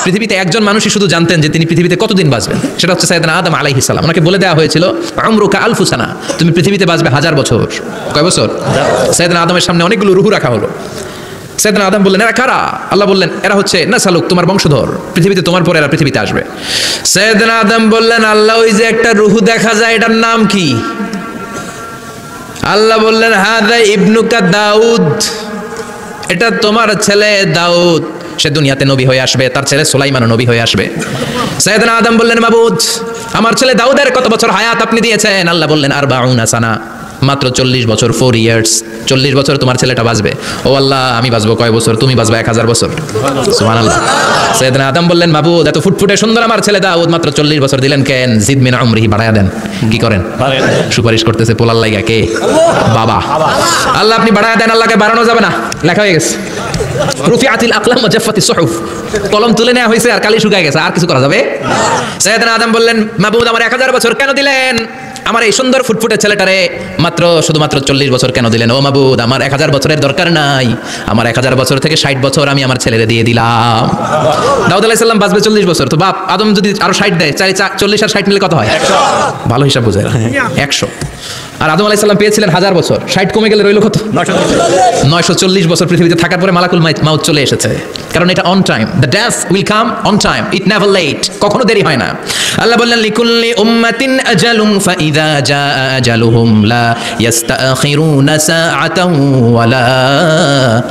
পৃথিবীতে একজন মানুষই শুধু জানতেন যে তিনি পৃথিবীতে কতদিন বাঁচবেন, সেটা হচ্ছে সাইয়েদনা আদম আলাইহিস সালাম। ওনাকে বলে দেওয়া হয়েছিল উমরুকা আলফু সানা, তুমি পৃথিবীতে বাঁচবে 1000 বছর। কয় বছর? সাইয়েদনা আদমের সামনে অনেকগুলো রূহ রাখা হলো। সাইয়েদনা আদম বললেন, এরা কারা? আল্লাহ বললেন, এরা হচ্ছে নাসালুক, তোমার বংশধর, পৃথিবীতে তোমার পরে এরা পৃথিবীতে আসবে। সাইয়েদনা আদম বললেন, আল্লাহ ওই যে একটা রূহ দেখা যায় এটার নাম কি? আল্লাহ বললেন, হাদা ইবনুকা দাউদ, এটা তোমার ছেলে দাউদ, সে দুনিয়াতে নবী হয়ে আসবে, তার ছেলে সুলাইমানও নবী হয়ে আসবে। সাইয়েদনা আদম বললেন, মাবুদ আমার ছেলে দাউদের কত বছর হায়াত আপনি দিয়েছেন? আল্লাহ বললেন, 40 সানা, মাত্র 40 বছর, 4 ইয়ার্স, 40 বছর তোমার ছেলেটা বাঁচবে। ও আল্লাহ, আমি বাঁচবো কয় বছর? তুমি বাঁচবে 1000 বছর। সুবহানাল্লাহ। সাইয়েদনা আদম বললেন, মাবুদ এত ফুটফুটে সুন্দর আমার ছেলে দাউদ মাত্র 40 বছর দিলেন কেন? জিদ মিন উমরিহি, বাড়ায়া দেন। কি করেন? সুপারিশ করতেছে পোলার লাইগা কে? বাবা। আল্লাহ আপনি বাড়ায়া দেন, আল্লাহকে বাড়ানো যাবে না, লেখা হয়ে গেছে। রুফিআতিল আকলাম ওয়া জাফফাতিস সুহুফ, কলম তুলে নেওয়া হয়েছে আর কালি শুকায় গেছে, আর কিছু করা যাবে? সাইয়েদনা আদম বললেন, মাবুদ আমার 1000 বছর কেন দিলেন? আমার এই সুন্দর ফুটফুটে ছেলেটারে মাত্র শুধুমাত্র 40 বছর কেন দিলেন? ও মাবুদ আমার 1000 বছরের দরকার নাই, আমার 1000 বছর থেকে 60 বছর আমি আমার ছেলেরে দিয়ে দিলাম। দাউদ আলাইহিস সালাম বাঁচবে 40 বছর, তো বাপ আদম যদি আরো 60 দেয়, 40 আর 60 মিলে কত হয়? 100। ভালো হিসাব বোঝায়, 100। আর আদম আলাইহিস সালাম পেয়েছিলেন 1000 বছর, 60 কমে গেলে রইল কত? 940 বছর পৃথিবীতে থাকার পরে মালাকুল মাউত চলে এসেছে, কারণ এটা on time. The death will come on time, it never late, কখনো দেরি হয় না। আল্লাহ বললেন, লিকুল্লি উম্মাতিন আজালুন ফাইযা জাআ আজালুহুম লা ইস্তাখিরুনা সাআতান ওয়া লা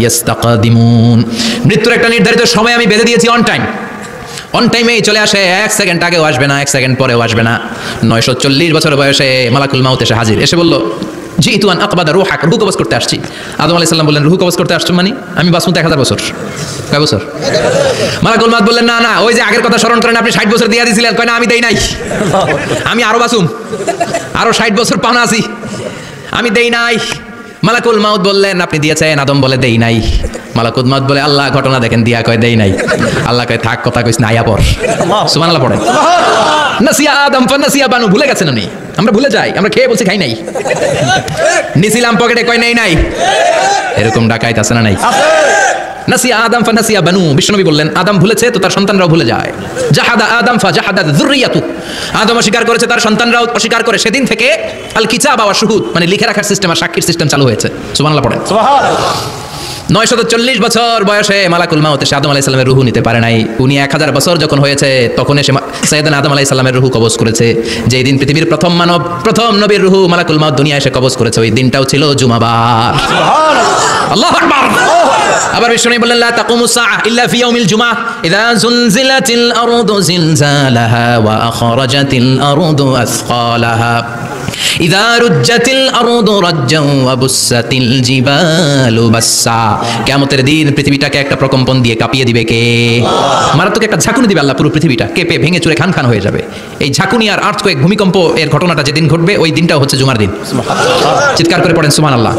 ইস্তাকদিমুন। মৃত্যুর একটা নির্ধারিত সময় আমি বেঁধে দিয়েছি, অন টাইম, অন টাইমেই চলে আসে, 1 সেকেন্ড আগেও আসবে না, 1 সেকেন্ড পরেও আসবে না। 940 বছর বয়সে মালাকুল মাউত এসে হাজির, এসে বলল, জিতু আন আকবাদা রূহাক, রূহ কবজ করতে আসছি। আদম আলাইহিস সালাম বললেন, রূহ কবজ করতে আসছো মানে? আমি বাঁচবো 1000 বছর। কয় বছর? মালাকুল মাউত বললেন, না না, ওই যে আগের কথা স্মরণ করেন, আপনি 60 বছর দিয়ে দিয়েছিলেন। কয় না, আমি দেই নাই, আমি আরো বাঁচুম, আরো 60 বছর পাওনা আছি, আমি দেই নাই। মালাকুল মাউত বললেন, আপনি দিয়েছেন? আদম বলে, দেই নাই। মালাকুল মাউত বলে, আল্লাহ ঘটনা দেখেন, দিয়া কয় দেই নাই। আল্লাহ কয়, থাক, কথা কইস না, আয়া পড়। সুবহানাল্লাহ পড়ে। নাসিয়া আদম ফানাসিয়া বানু, ভুলে গেছেন উনি, আমরা ভুলে যাই, আমরা খেয়ে বলছি খাই নাই, নিছিলাম পকেটে, কয় নেই নাই। এরকম ডাকাইত আছে না নাই? নাসিয়া আদম ফানাসিয়া বানু, বিশ্বনবী বললেন, আদম ভুলেছে তো তার সন্তানরাও ভুলে যায়। জাহাদা আদম ফাজাহাদাত যুররিয়াতু, আদম অস্বীকার করেছে, তার সন্তানরাও অস্বীকার করে। সেদিন থেকে আল কিতাব ওয়া শুহুদ, মানে লিখে রাখার সিস্টেম আর সাক্ষীর সিস্টেম চালু হয়েছে। সুবহানাল্লাহ পড়েন। সুবহানাল্লাহ। 940 বছর বয়সে মালাকুল মাউত এসে আদম আলাইহিস সালামের রূহ নিতে পারে নাই। উনি 1000 বছর যখন হয়েছে তখন এসে সাইয়েদনা আদম আলাইহিস সালামের রূহ কবজ করেছে। যেই দিন পৃথিবীর প্রথম মানব, প্রথম নবীর রূহ মালাকুল মাউত দুনিয়ায় এসে কবজ করেছে, ওই দিনটাও ছিল জুমাবার। সুবহানাল্লাহ, আল্লাহু আকবার। আবার বিশ্বনবী বললেন, লা তাকুমুস সাআ ইল্লা ফি ইয়াউমিল জুমআহ ইযা যুলজিলাতিল আরদু জিলজালাহা ওয়া আখরাজাতিল আরদু আসকালাহা ইযা রুজ্জাতিল আরদু রাজ্জান ওয়া বুসাতিল জিবালু বাসসা। কিয়ামতের দিন পৃথিবীটাকে একটা প্রকম্পন দিয়ে কাঁপিয়ে দিবে কে? মারাত্মক একটা ঝাঁকুনি দিবে আল্লাহ, পুরো পৃথিবীটা কেঁপে ভেঙে চুরে খান খান হয়ে যাবে। এই ঝাঁকুনি আর আর্থকোয়েক, ভূমিকম্প এর ঘটনাটা যেদিন ঘটবে ওই দিনটাও হচ্ছে জুমার দিন। চিৎকার করে পড়েন সুবহানাল্লাহ।